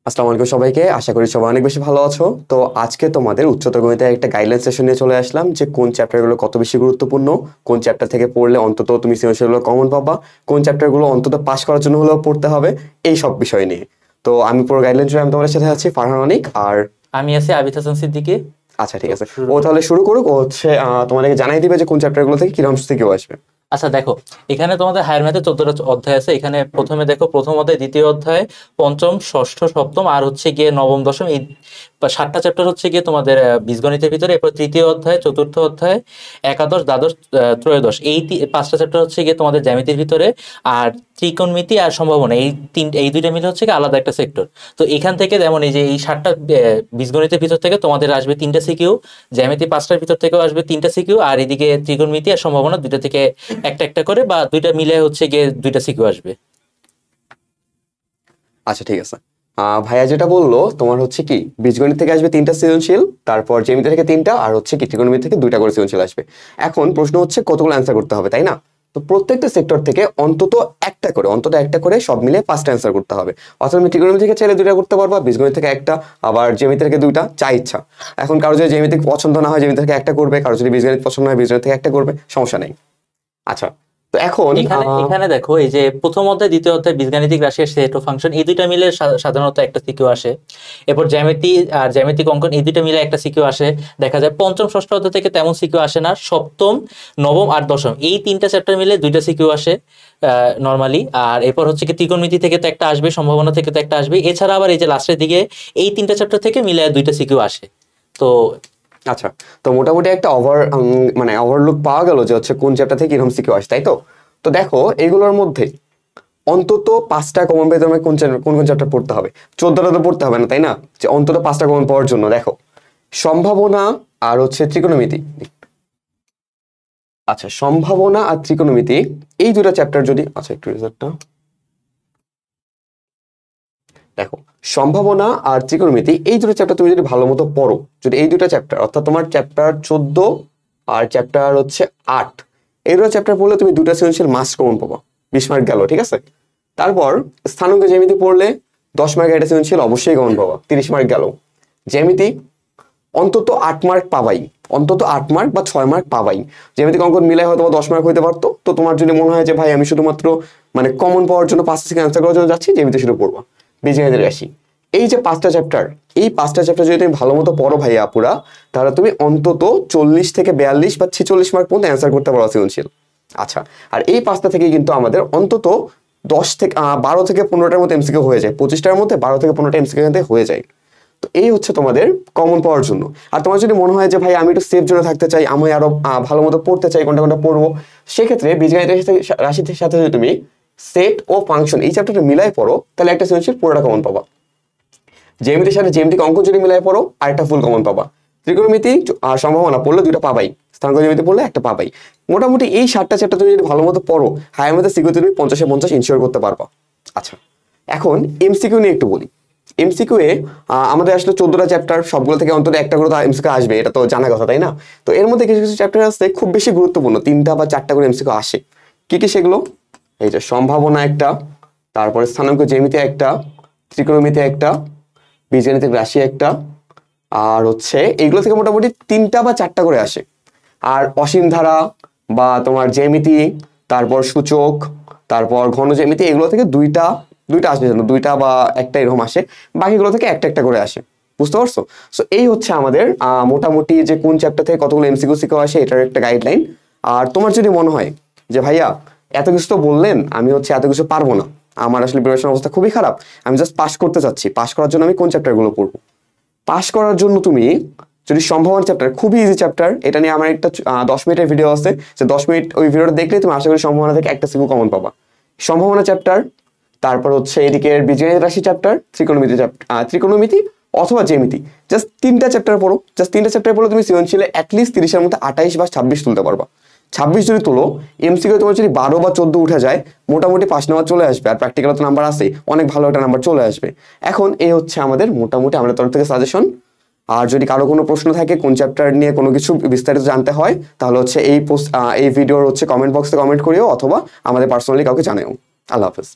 আসসালামু আলাইকুম সবাইকে, আশা করি সবাই অনেক বেশি ভালো আছো। তো আজকে তোমাদের উচ্চতর গণিতের একটা গাইডলাইন সেশন নিয়ে চলে আসলাম যে কোন চ্যাপ্টারগুলো কত বেশি গুরুত্বপূর্ণ, কোন চ্যাপ্টার থেকে পড়লে অন্তত তুমি সৃজনশীলগুলো কমন পাবা, কোন চ্যাপ্টারগুলো অন্তত পাস করার জন্য হলেও পড়তে হবে, এই সব বিষয় নিয়ে। তো আমি পুরো গাইডলাইন জুড়ে আমি তোমাদের সাথে আছি, ফারহান অনিক, আর আমি আছি আবিদ হাসান সিদ্দিকী। আচ্ছা ঠিক আছে, ও তাহলে শুরু করুক। ও হচ্ছে তোমাদেরকে জানাই দিবে যে কোন চ্যাপ্টারগুলো থেকে কিরকম থেকেও আসবে। আচ্ছা দেখো, এখানে তোমাদের হায়ার ম্যাথে 14টা অধ্যায় আছে। এখানে প্রথমে দেখো প্রথম অধ্যায়, দ্বিতীয় অধ্যায়, পঞ্চম, ষষ্ঠ, সপ্তম আর হচ্ছে গিয়ে নবম, দশম, এই 7টা চ্যাপ্টার হচ্ছে গিয়ে তোমাদের বীজগণিতের ভিতরে। এরপর তৃতীয় অধ্যায়, চতুর্থ অধ্যায়, একাদশ, দ্বাদশ, ত্রয়োদশ, এই 5টা চ্যাপ্টার হচ্ছে গিয়ে তোমাদের জ্যামিতির ভিতরে। আর ত্রিকোণমিতি আর সম্ভাবনা, এই দুইটা মিলে হচ্ছে গিয়ে আলাদা একটা সেক্টর। তো এখান থেকে যেমন এই যে এই 7টা বীজগণিতের ভিতর থেকে তোমাদের আসবে 3টা সিকিউ, জ্যামিতি 5টার ভিতর থেকেও আসবে 3টা সিকিউ, আর এদিকে ত্রিকোণমিতি আর সম্ভাবনা দুইটা থেকে একটা একটা করে বা দুইটা মিলে হচ্ছে গিয়ে 2টা সিকিউ আসবে। আচ্ছা ঠিক আছে, ভাইয়া যেটা বললো তোমার হচ্ছে কি বীজগণিত থেকে আসবে 3টা সৃজনশীল, তারপর জ্যামিতি থেকে 3টা, আর হচ্ছে কি ত্রিকোণমিতি থেকে 2টা করে সৃজনশীল আসবে। এখন প্রশ্ন হচ্ছে কতগুলো অ্যান্সার করতে হবে, তাই না? তো প্রত্যেকটা সেক্টর থেকে অন্তত একটা করে সব মিলে 5টা অ্যান্সার করতে হবে। অর্থাৎ তুমি ত্রিকোণমিতি থেকে চাইলে 2টা করতে পারবা, বীজগণিত থেকে একটা, আবার জ্যামিতি থেকে 2টা, যা ইচ্ছা। এখন কারো যদি জ্যামিতি পছন্দ না হয় জ্যামিতি থেকে একটা করবে, কারো যদি বীজগণিত পছন্দ হয় বীজগণিত থেকে একটা করবে, সমস্যা নেই। আচ্ছা, তো এখন এখানে দেখো এই যে প্রথম অধ্যায়, দ্বিতীয় অধ্যায়, বীজগাণিতিক রাশি আর সেট ও ফাংশন, এই দুইটা মিলে সাধারণত একটা সিকিউ আসে। এরপর জ্যামিতি আর জ্যামিতিক অঙ্কন, এই দুইটা মিলে একটা সিকিউ আসে। দেখা যায় পঞ্চম, ষষ্ঠ অধ্যায় থেকে তেমন সিকিউ আসে না। সপ্তম, নবম আর দশম, এই 3টা চ্যাপ্টার মিলে 2টা সিকিউ আসে নর্মালি। আর এরপর হচ্ছে কি ত্রিকোণমিতি থেকে তো একটা আসবে, সম্ভাবনা থেকে তো একটা আসবে। এছাড়া আবার এই যে লাস্টের দিকে এই 3টা চ্যাপ্টার থেকে মিলে 2টা সিকিউ আসে। তো আচ্ছা, তো মোটামুটি একটা ওভারলুক পাওয়া গেল যে হচ্ছে কোন চ্যাপ্টার থেকে কিরকম সিকিউ আসে, তাই তো? তো দেখো এইগুলোর মধ্যে অন্তত 5টা কমন পেতে আমাকে কোন কোন চ্যাপ্টার পড়তে হবে। 14টা তো পড়তে হবে না, তাই না? যে অন্তত 5টা কমন পাওয়ার জন্য দেখো সম্ভাবনা আর হচ্ছে ত্রিকোণমিতি। আচ্ছা, সম্ভাবনা আর ত্রিকোণমিতি এই দুটো চ্যাপ্টার যদি একটু রেজাল্টটা দেখো, সম্ভাবনা আর ত্রিকোণমিতি এই দুটো চ্যাপ্টার তুমি যদি ভালো মতো পড়ো, যদি এই দুটো চ্যাপ্টার অর্থাৎ তোমার চ্যাপ্টার 14 আর চ্যাপ্টার হচ্ছে 8, এই দুটো চ্যাপ্টার পড়লে তুমি 2টা সৃজনশীল মাস্ট কমন পাবা, 20 মার্ক গেল, ঠিক আছে? তারপর স্থানাঙ্ক জ্যামিতি পড়লে 10 মার্ক একটা সৃজনশীল অবশ্যই কমন পাবা, 30 মার্ক গেল। জ্যামিতি অন্তত 8 মার্ক পাবাই, অন্তত 8 মার্ক বা 6 মার্ক পাবাই। জ্যামিতিক অঙ্কন মিলাই হয়তো 10 মার্ক হইতে পারতো। তো তোমার যদি মনে হয় যে ভাই আমি শুধুমাত্র কমন পাওয়ার জন্য 5টা থেকে অ্যান্সার করার জন্য যাচ্ছি, জ্যামিতি শুরু করবা। বীজগণিতের রাশি, এই যে 5টা চ্যাপ্টার, এই 5টা চ্যাপ্টার যদি তুমি ভালো মতো পড়ো ভাইয়া আপুরা, তাহলে তুমি অন্তত 40 থেকে 42 বা 46 মার্ক পর্যন্ত অ্যান্সার করতে পারো সৃজনশীল। আচ্ছা, আর এই 5টা থেকে কিন্তু আমাদের অন্তত 12 থেকে 15টার মতো এমসিকিউ হয়ে যায়, 25টার মধ্যে 12 থেকে 15টা এমসিকিউ হয়ে যায়। তো এই হচ্ছে তোমাদের কমন পাওয়ার জন্য। আর তোমার যদি মনে হয় যে ভাই আমি একটু সেফ জোনে থাকতে চাই, আমি আরো ভালো মতো পড়তে চাই, কোনটা কোনটা পড়বো, সেক্ষেত্রে বীজগণিতের রাশির সাথে যদি তুমি সেট ও ফাংশন এই চ্যাপ্টারটা মিলাই পড়ো, তাহলে একটা সৃজনশীল পুরোটা কমন পাবা। জ্যামিতির সাথে জ্যামিতিক অঙ্ক যদি মিলাই পড়ো, আরেকটা ফুল কমন পাবা। ত্রিকোণমিতি আর সম্ভাবনা পড়লে 2টা পাবাই, স্থানাঙ্ক জ্যামিতি পড়লে একটা পাবাই। মোটামুটি এই 7টা চ্যাপ্টার তুমি যদি ভালো মতো পড়ো, হায়ার ম্যাথে সিকিউ তুমি 50-50 ইনশিওর করতে পারবা। আচ্ছা, এখন এমসিকিউ নিয়ে একটু বলি। এমসিকিউ এ আমাদের আসলে 14টা চ্যাপ্টার, সবগুলো থেকে অন্তত একটা করে এমসিকিউ আসবে, এটা তো জানা কথা, তাই না? তো এর মধ্যে কিছু কিছু চ্যাপ্টার আছে খুব বেশি গুরুত্বপূর্ণ, 3টা বা 4টা করে এমসিকিউ আসে। কি কি সেগুলো? এই যে সম্ভাবনা একটা, তারপরে স্থানাঙ্ক জ্যামিতি একটা, ত্রিকোণমিতি একটা, বীজগণিতিক রাশি একটা, আর হচ্ছে এইগুলো থেকে মোটামুটি 3টা বা 4টা করে আসে। আর অসীম ধারা বা তোমার জ্যামিতি, তারপর সূচক, তারপর ঘন জ্যামিতি, এগুলো থেকে দুইটা আসবে, 2টা বা একটা এরকম আসে। বাকিগুলো থেকে একটা একটা করে আসে, বুঝতে পারছো? সো এই হচ্ছে আমাদের মোটামুটি যে কোন চ্যাপ্টার থেকে কতগুলো এমসিকিউ সিকিউ আসে, এটার একটা গাইডলাইন। আর তোমার যদি মনে হয় যে ভাইয়া এত কিছু তো বললেন, আমি হচ্ছে এত কিছু পারবো না, আমার আসলে প্রিপারেশন অবস্থা খুবই খারাপ, আমি জাস্ট পাস করতে চাচ্ছি, পাস করার জন্য আমি কোন চ্যাপ্টারগুলো পড়বো? পাস করার জন্য তুমি যদি সম্ভাবনা চ্যাপ্টার, খুবই ইজি চ্যাপ্টার, এটা নিয়ে আমার একটা 10 মিনিটের ভিডিও আছে, যে 10 মিনিট ওই ভিডিওটা দেখলে তুমি আশা করি সম্ভাবনা থেকে একটা সিকিউ কমন পাবা। সম্ভাবনা চ্যাপ্টার, তারপর হচ্ছে এদিকে বীজগণিত রাশি চ্যাপ্টার, ত্রিকোণমিতি অথবা জ্যামিতি, জাস্ট 3টা চ্যাপ্টার পড়ো। জাস্ট 3টা চ্যাপ্টার পড়লে তুমি সৃজনশীলে অ্যাটলিস্ট 30-এর মধ্যে 28 বা 26 তুলতে পারবা। 26 যদি তুলো, এমসিকিউ তোমার যদি 12 বা 14 উঠে যায়, মোটামুটি 5 নাম্বার চলে আসবে। আর প্র্যাকটিক্যাল তো নাম্বার আছে, অনেক ভালো একটা নাম্বার চলে আসবে। এখন এই হচ্ছে আমাদের মোটামুটি আমাদের তরফ থেকে সাজেশন। আর যদি কারো কোনো প্রশ্ন থাকে, কোন চ্যাপ্টার নিয়ে কোনো কিছু বিস্তারিত জানতে হয়, তাহলে হচ্ছে এই ভিডিওর হচ্ছে কমেন্ট বক্সে কমেন্ট করিও, অথবা আমাদের পার্সোনালি কাউকে জানাও। আল্লাহ হাফেজ।